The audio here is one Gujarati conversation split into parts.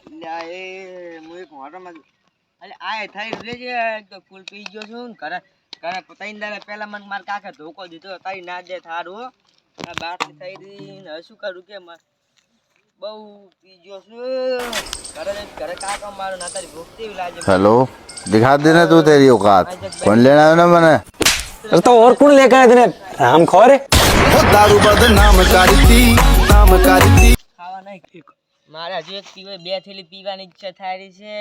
લ્યા એ હું એક હોટલમાં અરે આ થઈ લેજે તો ફૂલ પી ગયો છું ઘરે ઘરે ત્રણ દાડા પહેલા મને મારા કાકા ધોકો દીધો કઈ ના દે થારું આ બાત થઈ રહી ને શું કરું કે બહુ પી ગયો છું ઘરે કાકા મારો ના તારી ભૂખ કેવી લાગે हेलो दिखा देना तू तेरी औकात कौन लेना है ना मैंने तो और कौन लेकर आए थे राम खोर दारू बदनाम करती ખાવા નહીં મારે હજુ એક પીવે બે થેલી પીવાની ઈચ્છા થાય રહી છે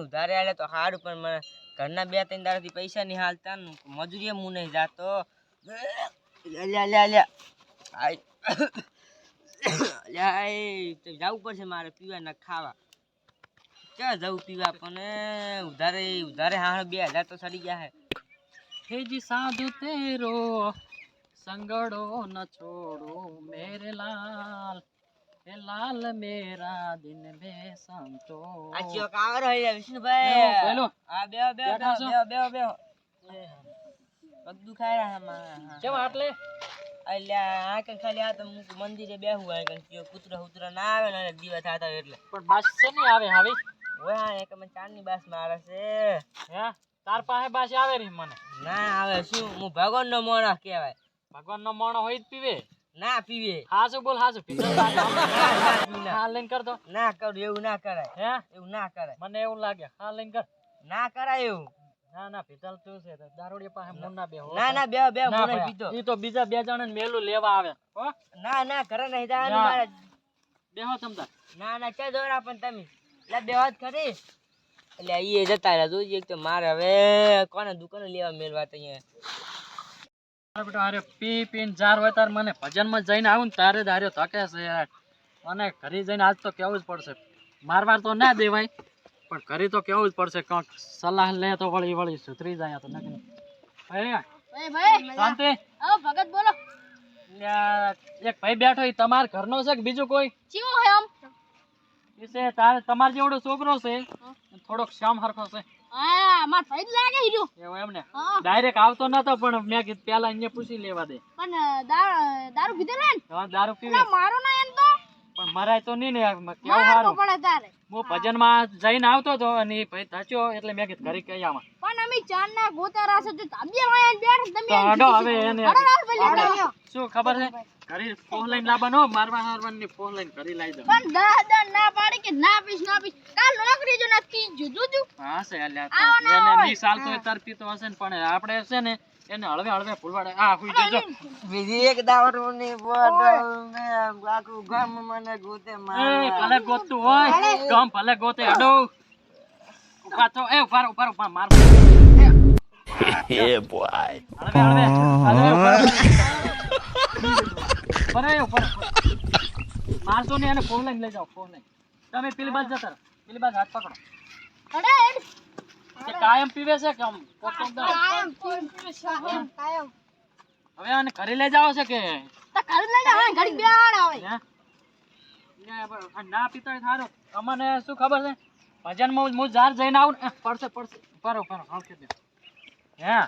ઉધારે આલે તો સારું પણ મને ઘરના બે ત્રણ દાડાથી પૈસા નહીં હાલતા મજૂરીએ હું નહીં જાતો જવું પડશે મારે પીવા ના ખાવા ક્યાં જવું પીવા પણ ઉધારે હા 2000 તો સડી ગયા હે जी साधु तेरो संगड़ो न छोड़ो मेरे लाल हे लाल मेरा दिन में संतो આ ચિયો કાવર હે વિષ્ણુભાઈ પેલો આ બે બધું ખાઈ રહ્યા માં કેમ આટલે અલ્યા આ કે ખાલી આ તો મંદિરે બેહું હોય કે કૂતરા ના આવે ને દીવા થાતા એટલે પણ બાસ છે નહીં આવે હવે ઓય એક મને ચાંદની બાસ મારે છે હે તાર પાસે બાસ આવે રી મને ના આવે શું હું ભગવાનનો મોણસ કહેવાય ભગવાનનો મોણો હોય જ પીવે ના પીવે હાસુ બોલ હાસુ પીવે હા લઈને કર દો ના કર એવું ના કરાય હે એવું ના કરાય મને એવું લાગે હા લઈને કર ના કરાય એવું ના ના પીતલ તું છે દારૂડિયા પાસે મુન્ના બે ના બે હું નહીં પીતો ઈ તો બીજા બે જણ મેલું લેવા આવે હો ના ઘરે નહીં જવાનું મારે બેહો તમતા ના ક્યાં દોરા પણ તમે એટલે બે વાત ખરી એટલે એ જતા રહ્યા જોઈ એક તો મારે હવે કોને દુકાને લેવા મેળવા તો અહીંયા બેટા અરે પીને જાર હોય તાર મને ભજનમાં જઈને આવું ને તારે ધાર્યો થકે છે યાર અને ઘરે જઈને આજ તો કેવું જ પડશે મારવાર તો ના દેવાય પણ ઘરે તો કેવું જ પડશે કંઈક સલાહ લે તો વળી સુધરી જાય તો નકરી ભાઈ શાંતિ આવો ભગત બોલો એક ભાઈ બેઠો એ તમાર ઘરનો છે કે બીજું કોઈ ચીવો હે આમ છે તારે તમાર જેવડો છોકરો છે થોડોક શ્યામ હરખો છે હા માર ભાઈ જ લાગે હીરો એવું એમ ને હા ડાયરેક્ટ આવતો નતો પણ મેં કીધું પેલા અહીંયા પૂછી લેવા દે પણ દારૂ પીધેલો ને હા દારૂ પીવે ના મારો ના એમ તો પણ મરાય તો નહીં ને કેવું મારવો સારું પડે તારે હું ભજનમાં જઈને આવતો હતો અને એ ભાઈ થાચ્યો એટલે મેં કીધું ઘરે કઈ આવા પણ અમે ચાર ના ગોતારા છે તો તાબિયા વાયા બેઠ તમે તો હડો હવે એને પણ શું ખબર છે ઘરે ફોન લઈને લાવવાનો મારવા હારવાની ફોન લઈને ઘરે લાવી દો દાદા ના પાડી કે ના પીશ કાલ નોકરી જો નથી જુજુ હા છે આવો ને એને આવો. 20 સાલ તો તરપી તો હશે ને પણ આપણે છે ને એને હળવે ફૂલવાડે આ હુઈ જજો બીજી એક દારૂની બોટલ ને આખું ગામ મને ગોતે એ મારે ભલે ગોતું હોય ગમ ભલે ગોતે હડો ઉભા તો એ ઉભા માર ये बॉय હળવે ઉપર મારતો ને એને ફોન લઈને લઈ જાઓ ફોન લઈને તમે પેલી બાજુ જતા રહો. પેલી બાજુ હાથ પકડો અડે કે કાયમ પીવે છે કે આમ કોક દો કાયમ હવે આને ઘરે લઈ જાવ છે કે તો કાલ લઈ જા ઘડી બેહાડ આવે હે ના પીતો હોય સારું અમને શું ખબર છે ભજનમાં હું જાર જઈને આવું ને પડશે પરો હળકે દે હે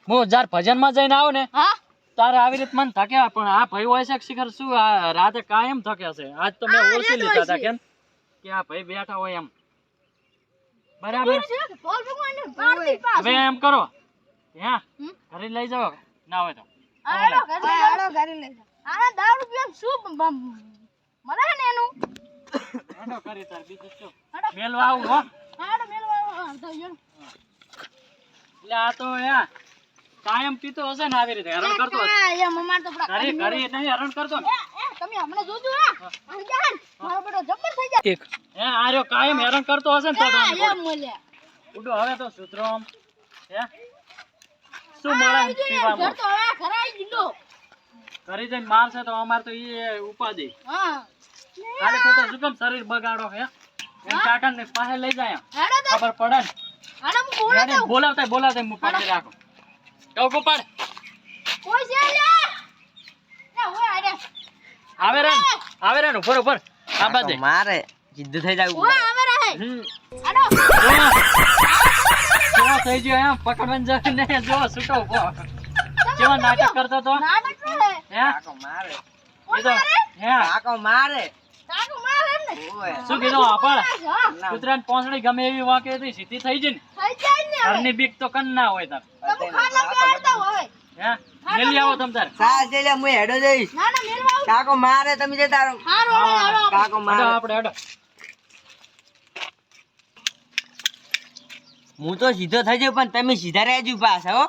હું જાર ભજનમાં જઈને આવું ને હા તારે આવી રીત મન થક્યા પણ આ ભાઈ હોય છે કે શિખર શું આ રાતે કાયમ થક્યા છે આજ તો મેં ઓળખી લીધા હતા કેમ કે આ ભાઈ બેઠા હોય એમ બરાબર બોલ ભગવાન ને પાડી પાસ હવે એમ કરો હે ઘરે લઈ જાઓ ના હોય તો આડો ઘરે લઈ જા આના દારૂ પીવા શું મને ને એનું હેડો કરી તાર બીજું શું મેલવા આવું હો આડો મેલવા તો યો એટલે આ તો યા કાયમ પીતો હશે ને આવી રીતે હેરાન કરતો હશે એ મમ્મા તો પડા ઘરે નહીં હેરાન કરતો ને તમે હમણાં જોજો હા અંજાન મારો બેટો જબ્બર થઈ જાય એક હે આર્યો કાયમ હેરાન કરતો હશે ને તો હા એ મોલ્યા ઉડો હવે તો સુધરો આમ હે શું મળે પીવામાં ઘર તો હવે ખરાઈ દીધો ઘરે જઈને મારશે તો અમાર તો એ ઉપાધિ હા ખાલે ખોટો શું કેમ શરીર બગાડો હે એમ કાકા ને પાસે લઈ જાય હેડો તો ખબર પડે ને આના હું બોલે એને બોલાવતા હું પકડી રાખો કહું ગોપાળ કોઈ છે લ્યા ના હોય આરે આવે રે ઉપર આ બાજુ મારે જીદ્દ થઈ જાય હોય આવે રહે આડો કેવો થઈ ગયો એમ પકડવાનું જઈને જો છૂટો ઉભો કેવો નાટક કરતો તો નાટક રહે હે કાકો મારે એ તો હે કાકો મારે કાકુ મારે ને હોય. શું કીધું આપણ હા, ના, કૂતરાની પોંછડી ગમે એવી વાંકે હતી સીધી થઈ જાય ને થઈ જાય ને હવે. ઘરની બીક તો કન ના હોય તાર તમે ખાટલા બેહાડતા હોય. હે જલ્દી આવો તમ તાર સાલ છે લે, હું હેડો જઈશ. ના ના મેલવા આવું. કાકો મારે, તમે જતા રહો. હારું, હાલો, હાલો. કાકો હેડો મારે. આપણે હેડો હું તો સીધો થઈ જાઉં પણ તમે સીધા રહેજો પાછા હો.